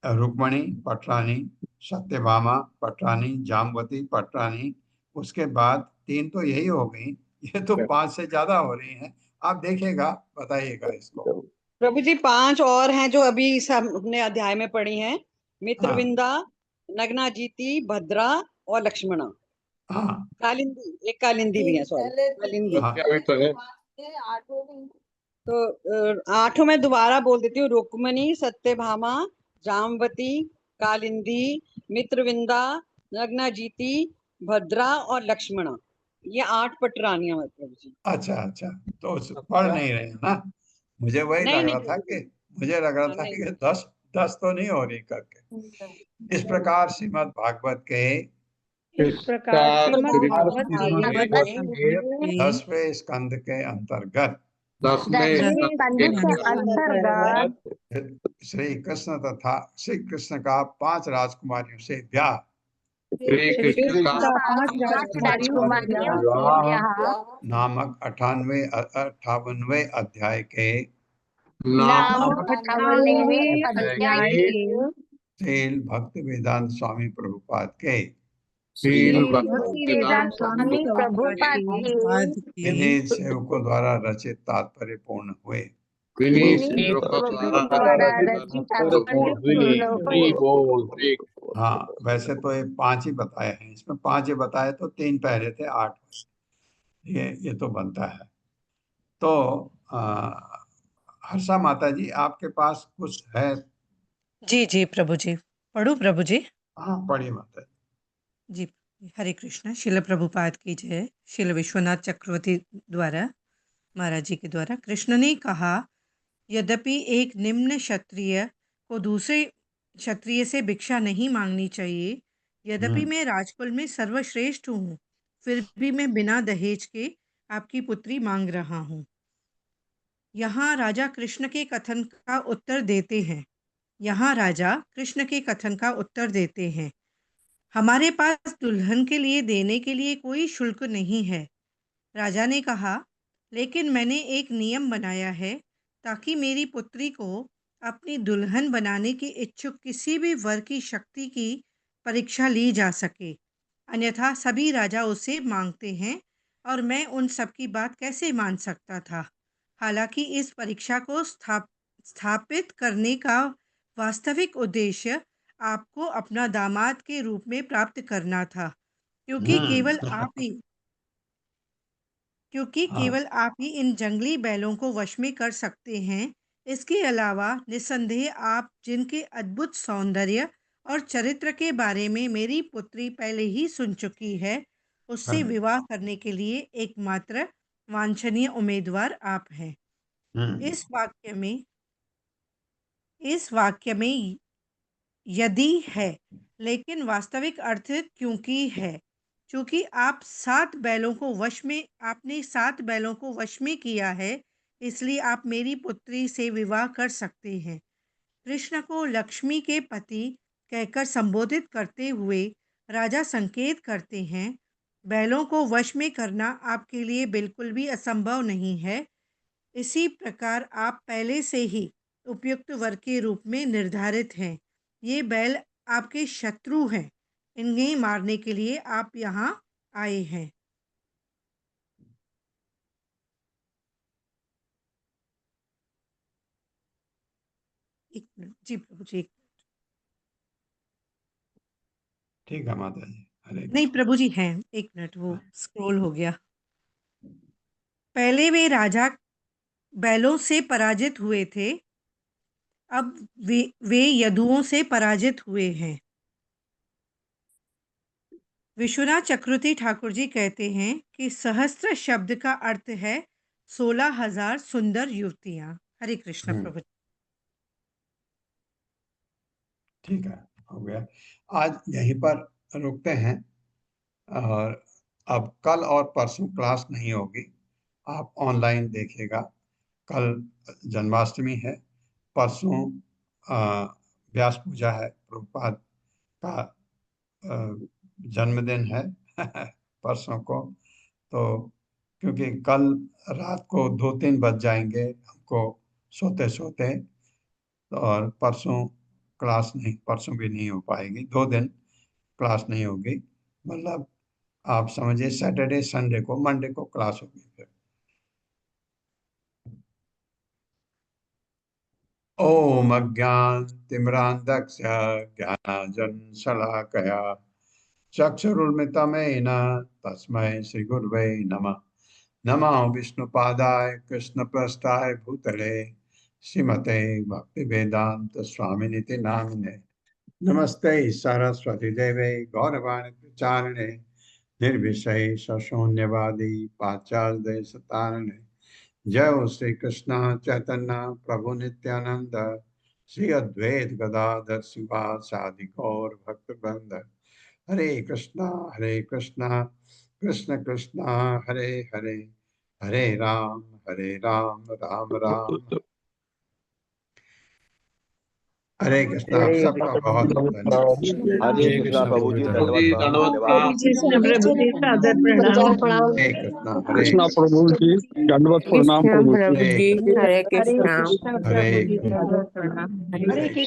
रुक्मणी पटरानी, सत्यभामा पटरानी, जामवती पटरानी, उसके बाद 3 तो यही हो गई, ये तो 5 से ज्यादा हो रही हैं। आप देखिएगा, बताइएगा इसको। प्रभु जी 5 और हैं जो अभी हमने अध्याय में पढ़ी हैं। मित्रविंदा, नग्नाजीति, भद्रा और लक्ष्मणा। हाँ, कालिंदी भी है, सॉरी कालिंदी। हाँ, तो 8 में दोबारा बोल देती हूँ। रुक्मणी, सत्यभामा, जामवती, कालिंदी, मित्रविंदा, नग्नाजीति, भद्रा और लक्ष्मणा, ये 8 पटरानियां मतलब जी। अच्छा, तो पढ़ नहीं रहे हैं ना। मुझे वही लग रहा था कि 10 तो नहीं हो रही करके। इस प्रकार श्रीमद् भागवत के 10वें स्कंद के अंतर्गत दसवें दसवें स्कंद स्कंद के अंतर्गत श्री कृष्ण तथा श्री कृष्ण का 5 राजकुमारियों से ब्याह श्री कृष्ण का पांच राजकुमारियों से ब्याह नामक 58वें अध्याय के नामक 58वें अध्याय अध्याय के के श्रील भक्ति वेदांत स्वामी प्रभुपाद के श्रील भक्ति वेदांत स्वामी प्रभुपाद के विनीत सेवकों द्वारा रचित तात्पर्यपूर्ण हुए। विनीत विनीत सेवकों सेवकों द्वारा द्वारा रचित रचित तात्पर्यपूर्ण तात्पर्यपूर्ण हुए। हुए। हाँ, वैसे तो ये 5 ही बताए हैं, इसमें 5 ही बताए तो 3 पहले थे, 8 ये तो बनता है। तो हर्षा माता जी, आपके पास कुछ है? जी जी प्रभु जी, पढ़ू प्रभु जी। हाँ, पढ़िए माता जी। जी, हरे कृष्णा। शिल प्रभुपाद की जय। शिल विश्वनाथ चक्रवर्ती द्वारा, महाराज जी के द्वारा, कृष्ण ने कहा, यद्यपि एक निम्न क्षत्रिय को दूसरे क्षत्रिय से भिक्षा नहीं मांगनी चाहिए, यद्यपि मैं राजकुल में सर्वश्रेष्ठ हूँ, फिर भी मैं बिना दहेज के आपकी पुत्री मांग रहा हूँ। यहाँ राजा कृष्ण के कथन का उत्तर देते हैं। हमारे पास दुल्हन के लिए देने के लिए कोई शुल्क नहीं है। राजा ने कहा, लेकिन मैंने एक नियम बनाया है ताकि मेरी पुत्री को अपनी दुल्हन बनाने के इच्छुक किसी भी वर की शक्ति की परीक्षा ली जा सके, अन्यथा सभी राजा उसे मांगते हैं और मैं उन सब की बात कैसे मान सकता था। हालांकि इस परीक्षा को स्थापित करने का वास्तविक उद्देश्य आपको अपना दामाद के रूप में प्राप्त करना था, क्योंकि केवल आप ही इन जंगली बैलों को वश में कर सकते हैं। इसके अलावा निस्संदेह आप जिनके अद्भुत सौंदर्य और चरित्र के बारे में मेरी पुत्री पहले ही सुन चुकी है, उससे विवाह करने के लिए एकमात्र वांछनीय उम्मीदवार आप हैं। इस वाक्य में यदि है, लेकिन वास्तविक अर्थ क्योंकि है। चूंकि आपने 7 बैलों को वश में किया है, इसलिए आप मेरी पुत्री से विवाह कर सकते हैं। कृष्ण को लक्ष्मी के पति कहकर संबोधित करते हुए राजा संकेत करते हैं, बैलों को वश में करना आपके लिए बिल्कुल भी असंभव नहीं है। इसी प्रकार आप पहले से ही उपयुक्त वर के रूप में निर्धारित हैं। ये बैल आपके शत्रु हैं, इन्हें मारने के लिए आप यहाँ आए हैं। एक मिनट जी प्रभु जी। ठीक है माता जी, हरे नहीं प्रभु जी हैं, एक मिनट, वो स्क्रॉल हो गया। पहले वे राजा बैलों से पराजित हुए थे, अब वे यदुओं से पराजित हुए हैं। विश्वनाथ चक्रवर्ती ठाकुर जी कहते हैं कि सहस्त्र शब्द का अर्थ है 16,000 सुंदर युवतियां। हरे कृष्ण प्रभु। ठीक है, हो गया। आज यहीं पर रुकते हैं और अब कल और परसों क्लास नहीं होगी, आप ऑनलाइन देखिएगा। कल जन्माष्टमी है, परसों व्यास पूजा है, प्रभुपाद का जन्मदिन है परसों को। तो क्योंकि कल रात को 2-3 बज जाएंगे हमको सोते सोते, और परसों क्लास नहीं, परसों भी नहीं हो पाएगी, 2 दिन क्लास नहीं होगी। मतलब आप समझिए सैटरडे संडे को, मंडे को क्लास होगी फिर। ओम अज्ञानतिमिरान्धस्य ज्ञानाञ्जनशलाकया चक्षुरुन्मिलितं तस्मै श्रीगुरवे नमः। नमः विष्णुपादाय कृष्णप्रस्थाय भूतले श्रीमते भक्तिवेदांत स्वामिनिति नामिने। नमस्ते सरस्वती देवे गौरवाणी प्रचारिणे निर्विशेष शून्यवादी पाश्चात्य देशतारिणे। जय हो श्री कृष्ण चैतन्य प्रभु नित्यानंद, श्री अद्वैत गदाधर शिवासादि गौर भक्तवृंद। हरे कृष्णा कृष्ण कृष्ण हरे हरे, हरे राम राम राम हरे कृष्णा। आप सबका बहुत बहुत धन्यवाद। हरे कृष्णा प्रभु जी, प्रभु जी दंडवत प्रणाम, दंडवत धन्यवाद। प्रणाम। हरे कृष्णा हरे कृष्णा प्रभु जी, दंडवत प्रणाम प्रभु जी। हरे हरे कृष्णा हरे प्रभु जी, हरे